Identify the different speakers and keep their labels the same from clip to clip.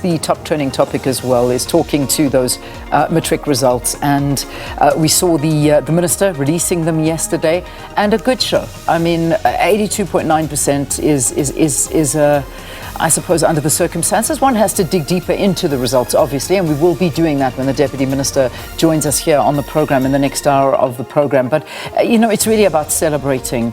Speaker 1: The top trending topic as well is talking to those matric results, and we saw the minister releasing them yesterday, and a good show. I mean, 82.9% is I suppose under the circumstances, one has to dig deeper into the results, obviously, and we will be doing that when the Deputy Minister joins us here on the program in the next hour of the program. But, you know, it's really about celebrating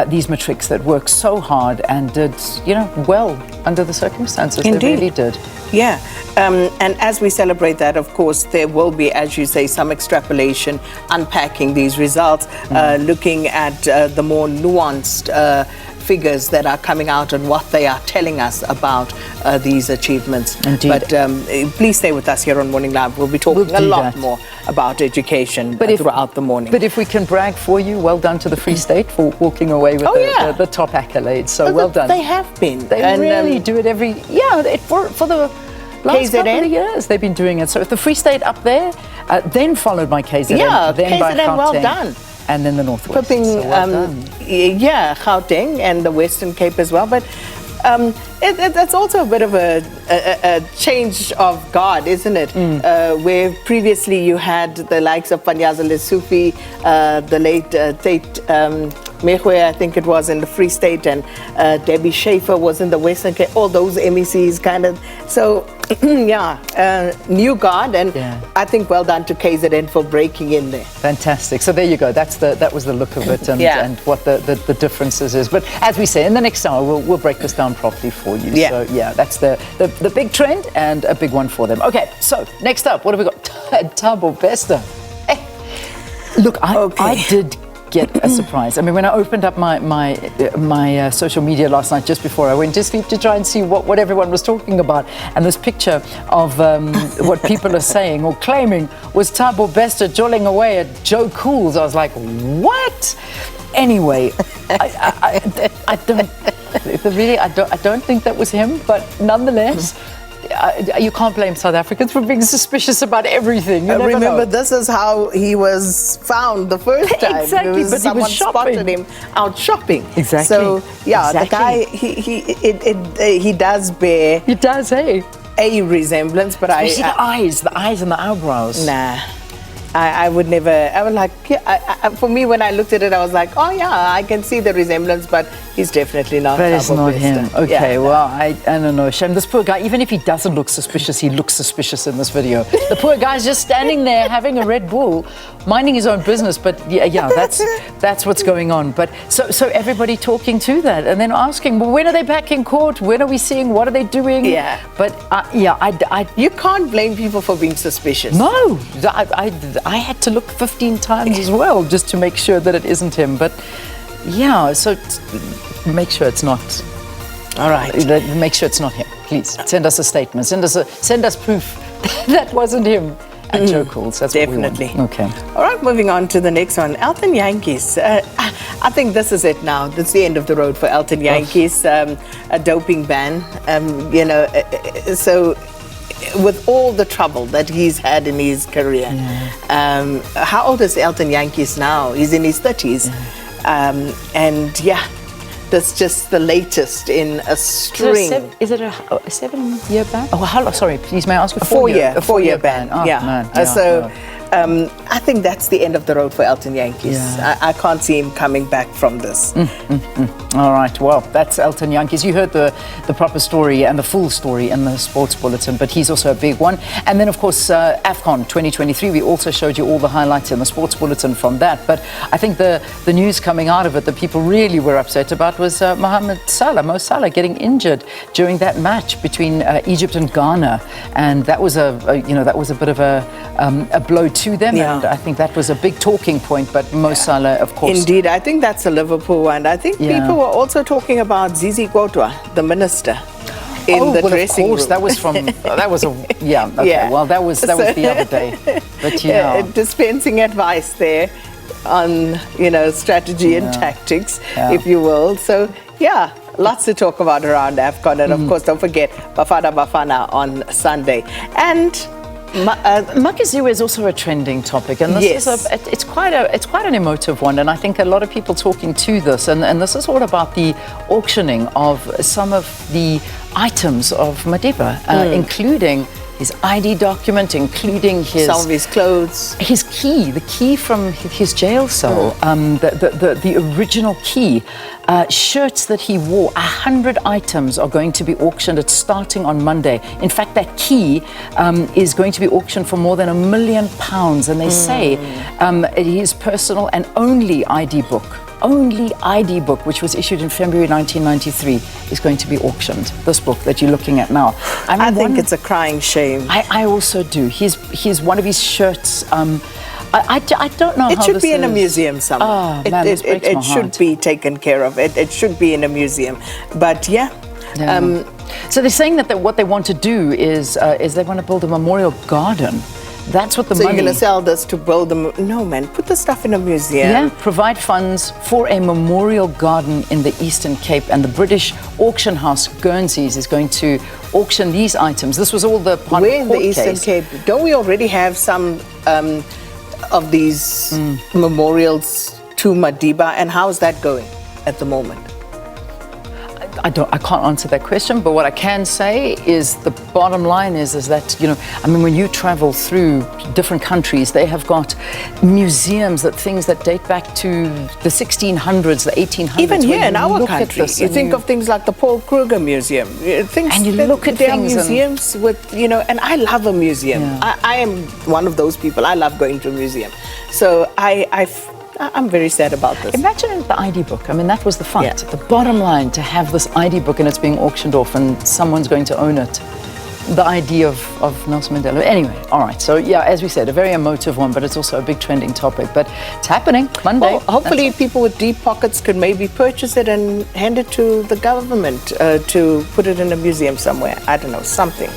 Speaker 1: these matrics that worked so hard and did, you know, well under the circumstances.
Speaker 2: Indeed.
Speaker 1: They really did.
Speaker 2: Yeah, and as we celebrate that, of course, there will be, as you say, some extrapolation, unpacking these results, looking at the more nuanced figures that are coming out and what they are telling us about these achievements.
Speaker 1: Indeed.
Speaker 2: But please stay with us here on Morning Live. We'll be talking a lot more about education throughout the morning.
Speaker 1: But if we can brag for you, well done to the Free State for walking away with the top accolades. So well done.
Speaker 2: They have been.
Speaker 1: They really do it every, for the last couple of years they've been doing it. So if the Free State up there, then followed by KZN, then by
Speaker 2: KZN, well
Speaker 1: Gauteng,
Speaker 2: done.
Speaker 1: and then the Northwest.
Speaker 2: Flipping,
Speaker 1: so well done.
Speaker 2: Gauteng and the Western Cape as well. But that's also a bit of a change of guard, isn't it? Where previously you had the likes of Panyaza Lesufi, the late Tate Mehwe, I think it was, in the Free State, and Debbie Schaefer was in the Western Cape, all those MECs kind of. So, new guard, and I think well done to KZN for breaking in there.
Speaker 1: Fantastic. So there you go. That was the look of it, and what the differences is. But as we say, in the next hour, we'll break this down properly for you.
Speaker 2: Yeah.
Speaker 1: So yeah, that's the big trend and a big one for them. Okay, so next up, what have we got? Tabitha Bester. Hey. Look, I did get a surprise. I mean, when I opened up my social media last night just before I went to sleep to try and see what everyone was talking about, and this picture of what people are saying or claiming was Tabitha Bester jolling away at Joe Cool's, I was like, what? Anyway, I don't think that was him, but nonetheless. You can't blame South Africans for being suspicious about everything. You never know.
Speaker 2: This is how he was found the first time.
Speaker 1: Exactly, but
Speaker 2: someone
Speaker 1: he was shopping.
Speaker 2: spotted him out shopping.
Speaker 1: Exactly.
Speaker 2: So the guy, he does bear.
Speaker 1: He does, hey.
Speaker 2: A resemblance, but
Speaker 1: especially the eyes and the eyebrows.
Speaker 2: Nah. I would never, I was like, for me, when I looked at it, I was like, oh yeah, I can see the resemblance, but he's definitely not.
Speaker 1: But it's not him. Okay, well,
Speaker 2: no.
Speaker 1: I don't know. Shem, this poor guy, even if he doesn't look suspicious, he looks suspicious in this video. The poor guy's just standing there having a Red Bull, minding his own business, but that's what's going on. But so everybody talking to that and then asking, well, when are they back in court? When are we seeing? What are they doing?
Speaker 2: Yeah.
Speaker 1: But
Speaker 2: you can't blame people for being suspicious.
Speaker 1: No, I had to look 15 times as well just to make sure that it isn't him. But yeah, so make sure it's not.
Speaker 2: All right.
Speaker 1: Make sure it's not him. Please send us a statement. Send us proof that wasn't him at Joe Cool's. That's
Speaker 2: definitely
Speaker 1: what we want. Okay.
Speaker 2: All right. Moving on to the next one. Elton Yankees. I think this is it now. That's the end of the road for Elton Yankees. A doping ban. So. With all the trouble that he's had in his career. How old is Elton Yankees now? He's in his 30s. That's just the latest in a string.
Speaker 1: Is it a 7-year ban? Oh, how long? Sorry, please, may I ask you?
Speaker 2: A 4-year ban.
Speaker 1: Oh, man.
Speaker 2: I think that's the end of the road for Elton Yankees. I can't see him coming back from this.
Speaker 1: All right, well, that's Elton Yankees. You heard the proper story and the full story in the sports bulletin, but he's also a big one. And then, of course, AFCON 2023, we also showed you all the highlights in the sports bulletin from that. But I think the news coming out of it that people really were upset about was Mo Salah getting injured during that match between Egypt and Ghana. And that was a bit of a blow to them, and I think that was a big talking point. But Mo Salah, of course.
Speaker 2: Indeed, I think that's a Liverpool one. I think people were also talking about Zizi Kodwa, the minister, in the dressing room.
Speaker 1: Of course, that was from. Well, that was the other day. But
Speaker 2: dispensing advice there on strategy and tactics, if you will. So lots to talk about around AFCON, and of course, don't forget Bafana on Sunday. And
Speaker 1: Makaziwe is also a trending topic, and this is it's quite an emotive one, and I think a lot of people talking to this, and this is all about the auctioning of some of the items of Madiba, including his ID document, including
Speaker 2: some of his clothes,
Speaker 1: his key, the key from his jail cell, the original key, shirts that he wore. 100 items are going to be auctioned. It's starting on Monday. In fact, that key is going to be auctioned for more than £1 million, and they say his personal and only ID book, which was issued in February 1993, is going to be auctioned. This book that you're looking at now.
Speaker 2: I think it's a crying shame.
Speaker 1: I also do. He's one of his shirts. I don't know how
Speaker 2: it should be in a museum somewhere.
Speaker 1: Oh, man, this breaks my
Speaker 2: it should
Speaker 1: heart.
Speaker 2: be taken care of. It should be in a museum. But yeah.
Speaker 1: So they're saying that what they want to do is they want to build a memorial garden. That's what the
Speaker 2: so
Speaker 1: money...
Speaker 2: you're going to sell this to build them? No, man, put the stuff in a museum.
Speaker 1: Yeah, provide funds for a memorial garden in the Eastern Cape, and the British auction house Guernseys is going to auction these items. This was all the part
Speaker 2: Where
Speaker 1: of
Speaker 2: in
Speaker 1: the
Speaker 2: the Eastern Cape? Don't we already have some of these memorials to Madiba, and how's that going at the moment?
Speaker 1: I can't answer that question, but what I can say is the bottom line is that, you know, I mean, when you travel through different countries, they have got museums things that date back to the 1600s, the 1800s.
Speaker 2: Even here in our country, you think of things like the Paul Kruger Museum.
Speaker 1: And you look at
Speaker 2: there are
Speaker 1: things
Speaker 2: museums with, you know, and I love a museum.
Speaker 1: Yeah.
Speaker 2: I am one of those people. I love going to a museum. So I'm very sad about this.
Speaker 1: Imagine the ID book. I mean, that was the fight.
Speaker 2: Yeah.
Speaker 1: The bottom line, to have this ID book and it's being auctioned off and someone's going to own it. The ID of Nelson Mandela. Anyway, all right. So, yeah, as we said, a very emotive one, but it's also a big trending topic. But it's happening Monday.
Speaker 2: Well, hopefully people with deep pockets could maybe purchase it and hand it to the government to put it in a museum somewhere. I don't know, something.